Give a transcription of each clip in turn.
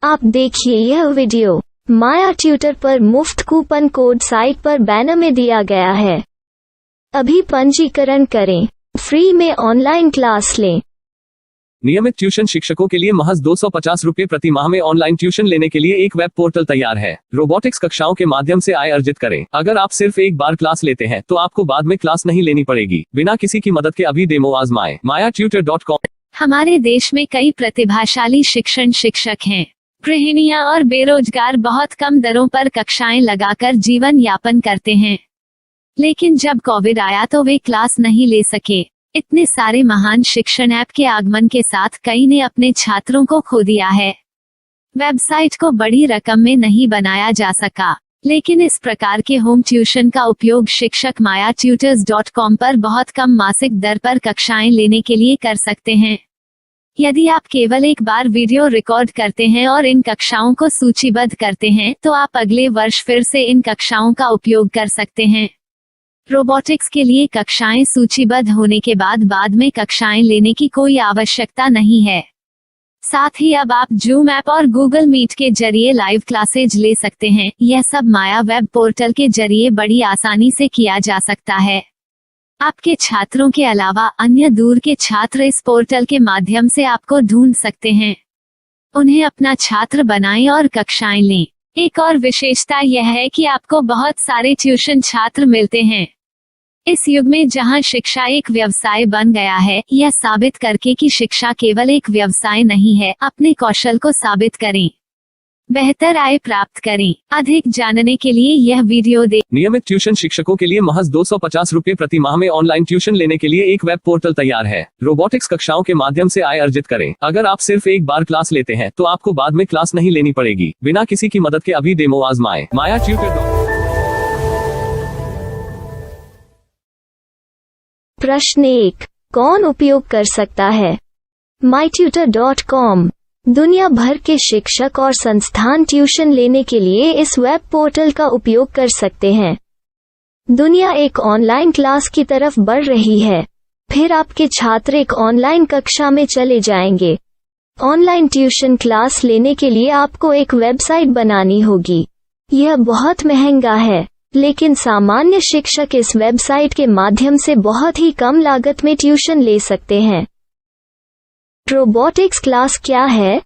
आप देखिए यह वीडियो माया ट्यूटर पर मुफ्त कूपन कोड साइट पर बैनर में दिया गया है। अभी पंजीकरण करें, फ्री में ऑनलाइन क्लास लें। नियमित ट्यूशन शिक्षकों के लिए महज 250 रुपये प्रति माह में ऑनलाइन ट्यूशन लेने के लिए एक वेब पोर्टल तैयार है। रोबोटिक्स कक्षाओं के माध्यम से आय अर्जित करें। अगर आप सिर्फ एक बार क्लास लेते हैं तो आपको बाद में क्लास नहीं लेनी पड़ेगी। बिना किसी की मदद के अभी डेमो आजमाएं। mayaTutor.com। हमारे देश में कई प्रतिभाशाली शिक्षक हैं। गृहिणियां और बेरोजगार बहुत कम दरों पर कक्षाएं लगाकर जीवन यापन करते हैं, लेकिन जब कोविड आया तो वे क्लास नहीं ले सके। इतने सारे महान शिक्षण ऐप के आगमन के साथ कई ने अपने छात्रों को खो दिया है। वेबसाइट को बड़ी रकम में नहीं बनाया जा सका, लेकिन इस प्रकार के होम ट्यूशन का उपयोग शिक्षक mayaTutors.com पर बहुत कम मासिक दर पर कक्षाएं लेने के लिए कर सकते हैं। यदि आप केवल एक बार वीडियो रिकॉर्ड करते हैं और इन कक्षाओं को सूचीबद्ध करते हैं तो आप अगले वर्ष फिर से इन कक्षाओं का उपयोग कर सकते हैं। रोबोटिक्स के लिए कक्षाएं सूचीबद्ध होने के बाद में कक्षाएं लेने की कोई आवश्यकता नहीं है। साथ ही अब आप जूम ऐप और गूगल मीट के जरिए लाइव क्लासेज ले सकते हैं। यह सब माया वेब पोर्टल के जरिए बड़ी आसानी से किया जा सकता है। आपके छात्रों के अलावा अन्य दूर के छात्र इस पोर्टल के माध्यम से आपको ढूंढ सकते हैं। उन्हें अपना छात्र बनाएं और कक्षाएं लें। एक और विशेषता यह है कि आपको बहुत सारे ट्यूशन छात्र मिलते हैं। इस युग में जहां शिक्षा एक व्यवसाय बन गया है, यह साबित करके कि शिक्षा केवल एक व्यवसाय नहीं है, अपने कौशल को साबित करें, बेहतर आय प्राप्त करें। अधिक जानने के लिए यह वीडियो देखें। नियमित ट्यूशन शिक्षकों के लिए महज 250 रुपये प्रति माह में ऑनलाइन ट्यूशन लेने के लिए एक वेब पोर्टल तैयार है। रोबोटिक्स कक्षाओं के माध्यम से आय अर्जित करें। अगर आप सिर्फ एक बार क्लास लेते हैं तो आपको बाद में क्लास नहीं लेनी पड़ेगी। बिना किसी की मदद के अभी डेमो आजमाएं। mayaTutor। प्रश्न 1, कौन उपयोग कर सकता है? myTutor.com। दुनिया भर के शिक्षक और संस्थान ट्यूशन लेने के लिए इस वेब पोर्टल का उपयोग कर सकते हैं। दुनिया एक ऑनलाइन क्लास की तरफ बढ़ रही है। फिर आपके छात्र एक ऑनलाइन कक्षा में चले जाएंगे। ऑनलाइन ट्यूशन क्लास लेने के लिए आपको एक वेबसाइट बनानी होगी। यह बहुत महंगा है, लेकिन सामान्य शिक्षक इस वेबसाइट के माध्यम से बहुत ही कम लागत में ट्यूशन ले सकते हैं। रोबोटिक्स क्लास क्या है?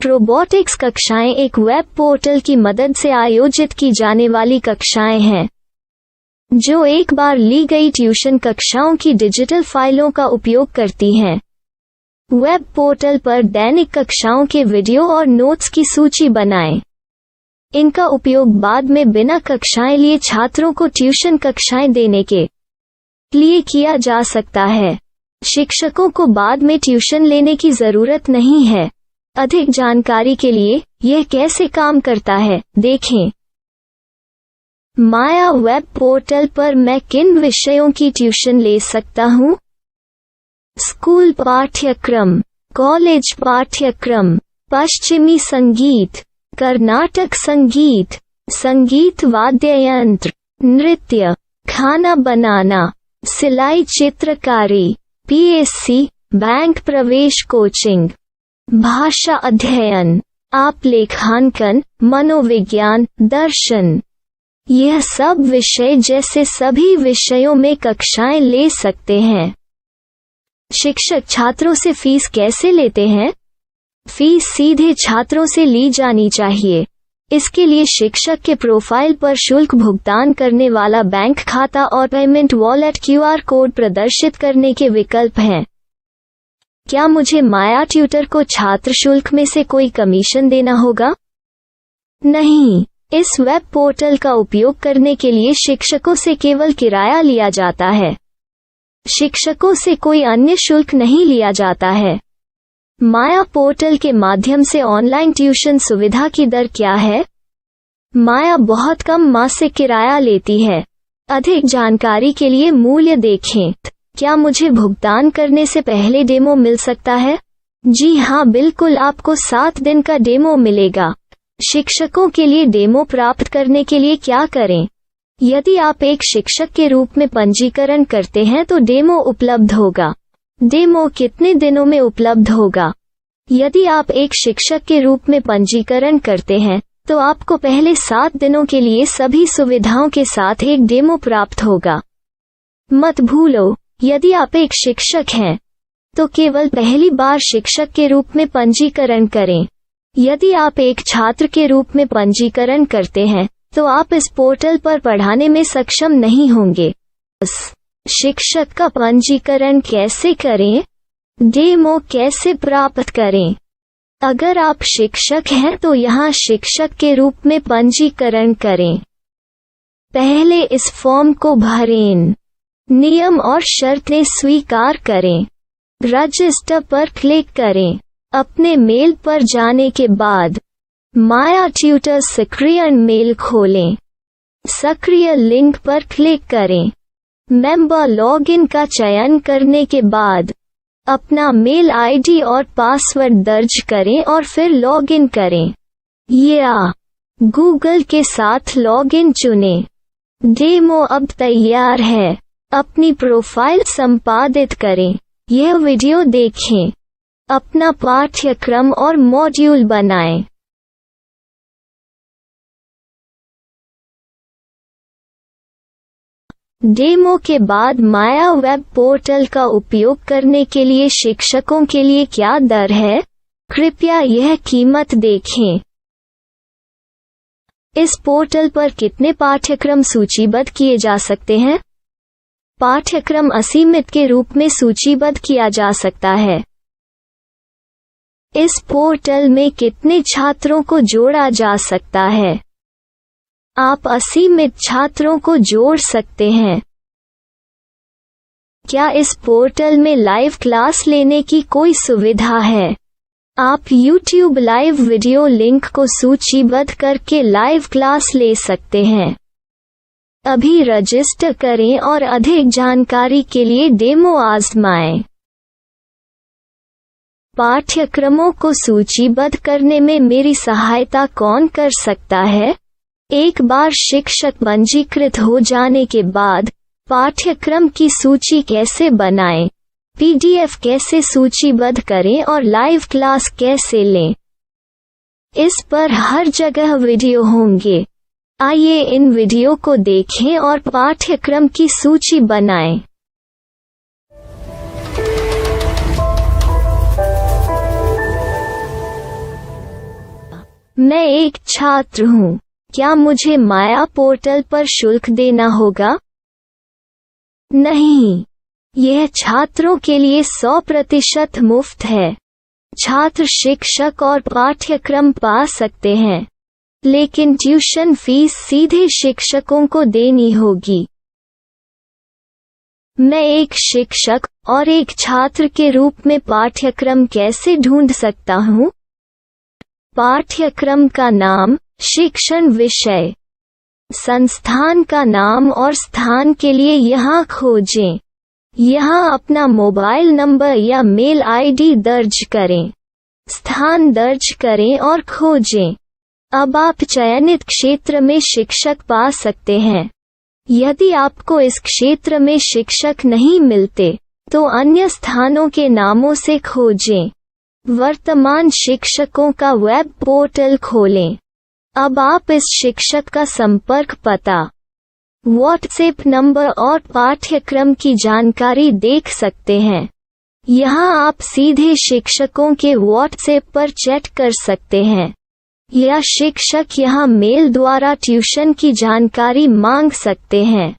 रोबोटिक्स कक्षाएं एक वेब पोर्टल की मदद से आयोजित की जाने वाली कक्षाएं हैं, जो एक बार ली गई ट्यूशन कक्षाओं की डिजिटल फाइलों का उपयोग करती हैं। वेब पोर्टल पर दैनिक कक्षाओं के वीडियो और नोट्स की सूची बनाएं। इनका उपयोग बाद में बिना कक्षाएं लिए छात्रों को ट्यूशन कक्षाएं देने के लिए किया जा सकता है। शिक्षकों को बाद में ट्यूशन लेने की जरूरत नहीं है। अधिक जानकारी के लिए यह कैसे काम करता है, देखें। माया वेब पोर्टल पर मैं किन विषयों की ट्यूशन ले सकता हूँ? स्कूल पाठ्यक्रम, कॉलेज पाठ्यक्रम, पश्चिमी संगीत, कर्नाटक संगीत, संगीत वाद्य यंत्र, नृत्य, खाना बनाना, सिलाई चित्रकारी, PSC, बैंक प्रवेश कोचिंग, भाषा अध्ययन, आप लेखांकन, मनोविज्ञान, दर्शन। यह सब विषय जैसे सभी विषयों में कक्षाएं ले सकते हैं। शिक्षक छात्रों से फीस कैसे लेते हैं? फीस सीधे छात्रों से ली जानी चाहिए। इसके लिए शिक्षक के प्रोफाइल पर शुल्क भुगतान करने वाला बैंक खाता और पेमेंट वॉलेट QR कोड प्रदर्शित करने के विकल्प हैं। क्या मुझे माया ट्यूटर को छात्र शुल्क में से कोई कमीशन देना होगा? नहीं, इस वेब पोर्टल का उपयोग करने के लिए शिक्षकों से केवल किराया लिया जाता है। शिक्षकों से कोई अन्य शुल्क नहीं लिया जाता है। माया पोर्टल के माध्यम से ऑनलाइन ट्यूशन सुविधा की दर क्या है? माया बहुत कम मासिक किराया लेती है। अधिक जानकारी के लिए मूल्य देखें। क्या मुझे भुगतान करने से पहले डेमो मिल सकता है? जी हाँ, बिल्कुल, आपको 7 दिन का डेमो मिलेगा। शिक्षकों के लिए डेमो प्राप्त करने के लिए क्या करें? यदि आप एक शिक्षक के रूप में पंजीकरण करते हैं तो डेमो उपलब्ध होगा। डेमो कितने दिनों में उपलब्ध होगा? यदि आप एक शिक्षक के रूप में पंजीकरण करते हैं तो आपको पहले 7 दिनों के लिए सभी सुविधाओं के साथ एक डेमो प्राप्त होगा। मत भूलो, यदि आप एक शिक्षक हैं तो केवल पहली बार शिक्षक के रूप में पंजीकरण करें। यदि आप एक छात्र के रूप में पंजीकरण करते हैं तो आप इस पोर्टल पर पढ़ाने में सक्षम नहीं होंगे। शिक्षक का पंजीकरण कैसे करें? डेमो कैसे प्राप्त करें? अगर आप शिक्षक हैं तो यहाँ शिक्षक के रूप में पंजीकरण करें। पहले इस फॉर्म को भरें। नियम और शर्तें स्वीकार करें। रजिस्टर पर क्लिक करें। अपने मेल पर जाने के बाद माया ट्यूटर सक्रिय मेल खोलें। सक्रिय लिंक पर क्लिक करें। मेंबर लॉगिन का चयन करने के बाद अपना मेल आईडी और पासवर्ड दर्ज करें और फिर लॉगिन करें या गूगल के साथ लॉगिन चुनें। डेमो अब तैयार है। अपनी प्रोफाइल संपादित करें। यह वीडियो देखें। अपना पाठ्यक्रम और मॉड्यूल बनाएं। डेमो के बाद माया वेब पोर्टल का उपयोग करने के लिए शिक्षकों के लिए क्या दर है? कृपया यह कीमत देखें। इस पोर्टल पर कितने पाठ्यक्रम सूचीबद्ध किए जा सकते हैं? पाठ्यक्रम असीमित के रूप में सूचीबद्ध किया जा सकता है। इस पोर्टल में कितने छात्रों को जोड़ा जा सकता है? आप असीमित छात्रों को जोड़ सकते हैं। क्या इस पोर्टल में लाइव क्लास लेने की कोई सुविधा है? आप YouTube लाइव वीडियो लिंक को सूचीबद्ध करके लाइव क्लास ले सकते हैं। अभी रजिस्टर करें और अधिक जानकारी के लिए डेमो आजमाएं। पाठ्यक्रमों को सूचीबद्ध करने में मेरी सहायता कौन कर सकता है? एक बार शिक्षक पंजीकृत हो जाने के बाद पाठ्यक्रम की सूची कैसे बनाएं, PDF कैसे सूचीबद्ध करें और लाइव क्लास कैसे लें, इस पर हर जगह वीडियो होंगे। आइए इन वीडियो को देखें और पाठ्यक्रम की सूची बनाएं। मैं एक छात्र हूँ। क्या मुझे माया पोर्टल पर शुल्क देना होगा? नहीं, यह छात्रों के लिए 100% मुफ्त है। छात्र शिक्षक और पाठ्यक्रम पा सकते हैं, लेकिन ट्यूशन फीस सीधे शिक्षकों को देनी होगी। मैं एक शिक्षक और एक छात्र के रूप में पाठ्यक्रम कैसे ढूंढ सकता हूँ? पाठ्यक्रम का नाम, शिक्षण विषय, संस्थान का नाम और स्थान के लिए यहाँ खोजें। यहाँ अपना मोबाइल नंबर या मेल आईडी दर्ज करें। स्थान दर्ज करें और खोजें। अब आप चयनित क्षेत्र में शिक्षक पा सकते हैं। यदि आपको इस क्षेत्र में शिक्षक नहीं मिलते तो अन्य स्थानों के नामों से खोजें। वर्तमान शिक्षकों का वेब पोर्टल खोलें। अब आप इस शिक्षक का संपर्क पता, व्हाट्सएप नंबर और पाठ्यक्रम की जानकारी देख सकते हैं। यहाँ आप सीधे शिक्षकों के व्हाट्सएप पर चैट कर सकते हैं या शिक्षक यहाँ मेल द्वारा ट्यूशन की जानकारी मांग सकते हैं।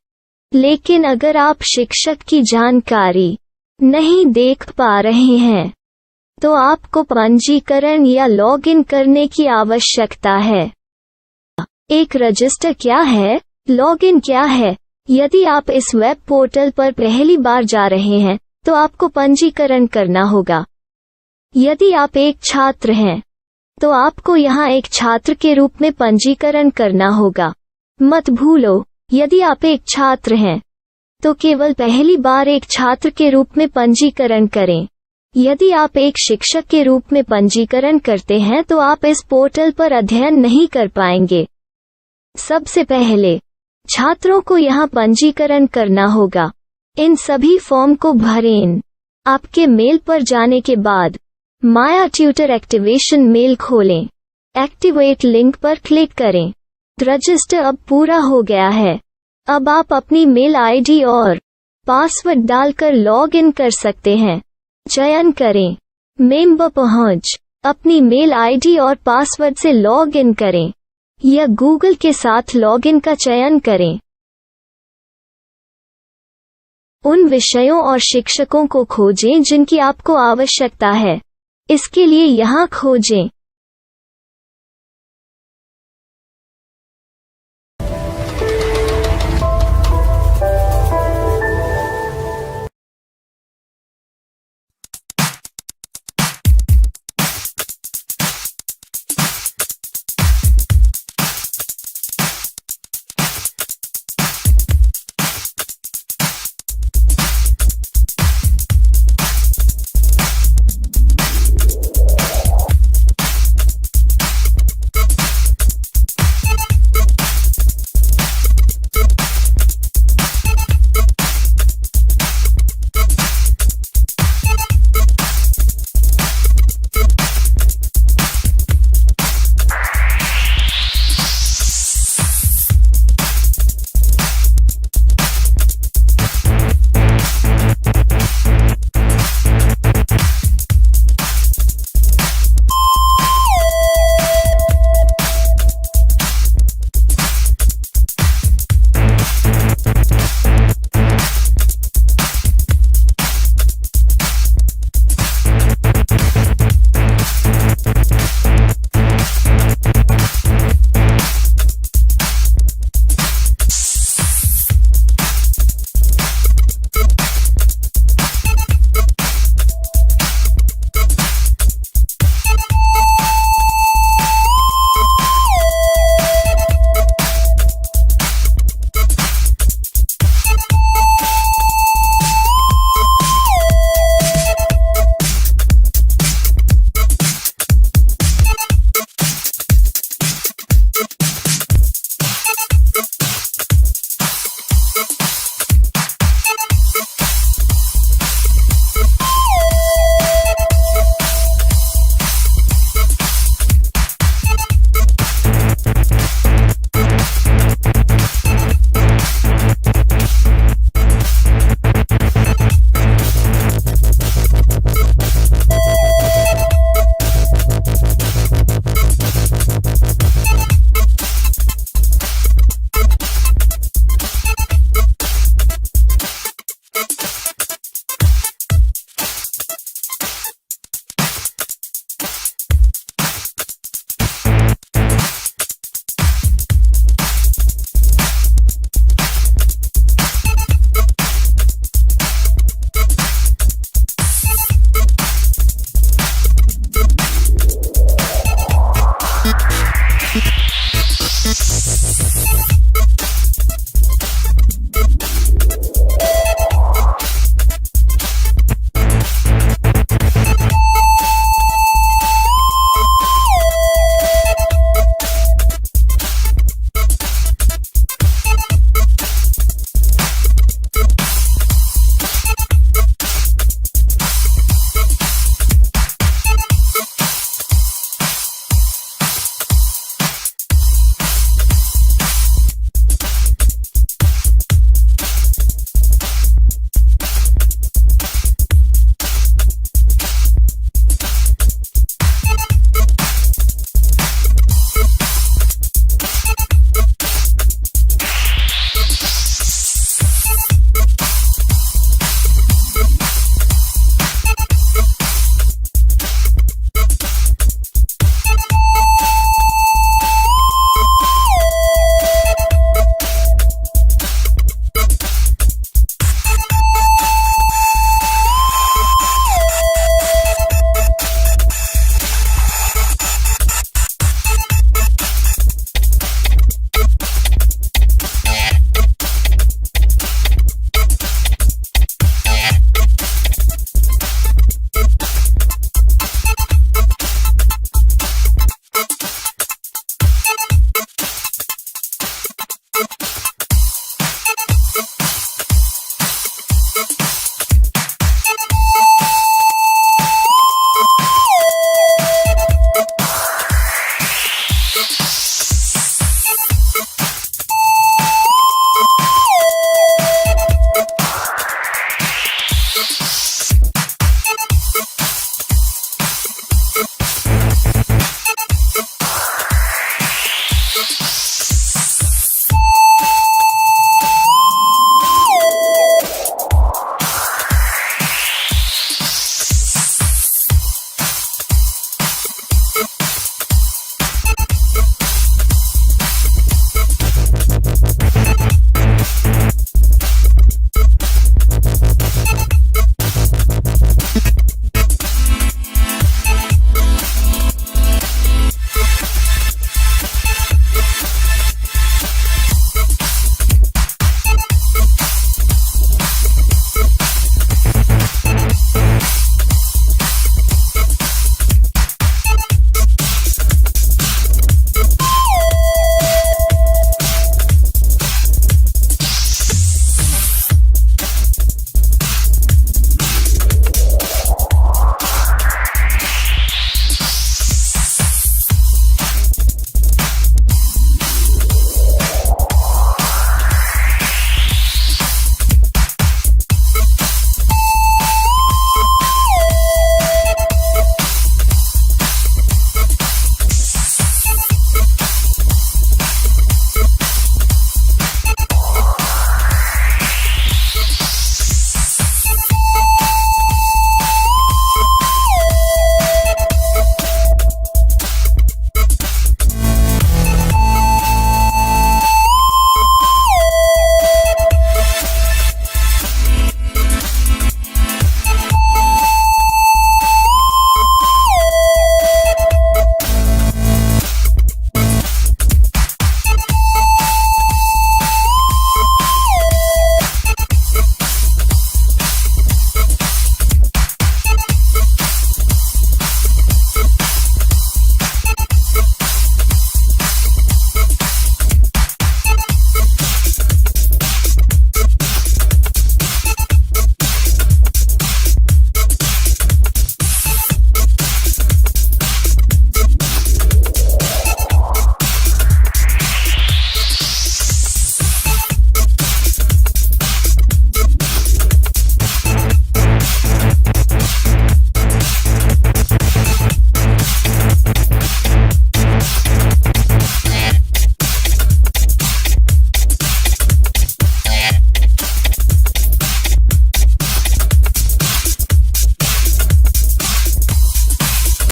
लेकिन अगर आप शिक्षक की जानकारी नहीं देख पा रहे हैं तो आपको पंजीकरण या लॉगिन करने की आवश्यकता है। एक रजिस्टर क्या है? लॉगिन क्या है? यदि आप इस वेब पोर्टल पर पहली बार जा रहे हैं तो आपको पंजीकरण करना होगा। यदि आप एक छात्र हैं तो आपको यहाँ एक छात्र के रूप में पंजीकरण करना होगा। मत भूलो, यदि आप एक छात्र हैं तो केवल पहली बार एक छात्र के रूप में पंजीकरण करें। यदि आप एक शिक्षक के रूप में पंजीकरण करते हैं तो आप इस पोर्टल पर अध्ययन नहीं कर पाएंगे। सबसे पहले छात्रों को यहाँ पंजीकरण करना होगा। इन सभी फॉर्म को भरें। आपके मेल पर जाने के बाद माया ट्यूटर एक्टिवेशन मेल खोलें। एक्टिवेट लिंक पर क्लिक करें। रजिस्टर अब पूरा हो गया है। अब आप अपनी मेल आईडी और पासवर्ड डालकर लॉग इन कर सकते हैं। चयन करें मेंबर पहुंच। अपनी मेल आईडी और पासवर्ड से लॉग इन करें या गूगल के साथ लॉगिन का चयन करें। उन विषयों और शिक्षकों को खोजें जिनकी आपको आवश्यकता है। इसके लिए यहाँ खोजें।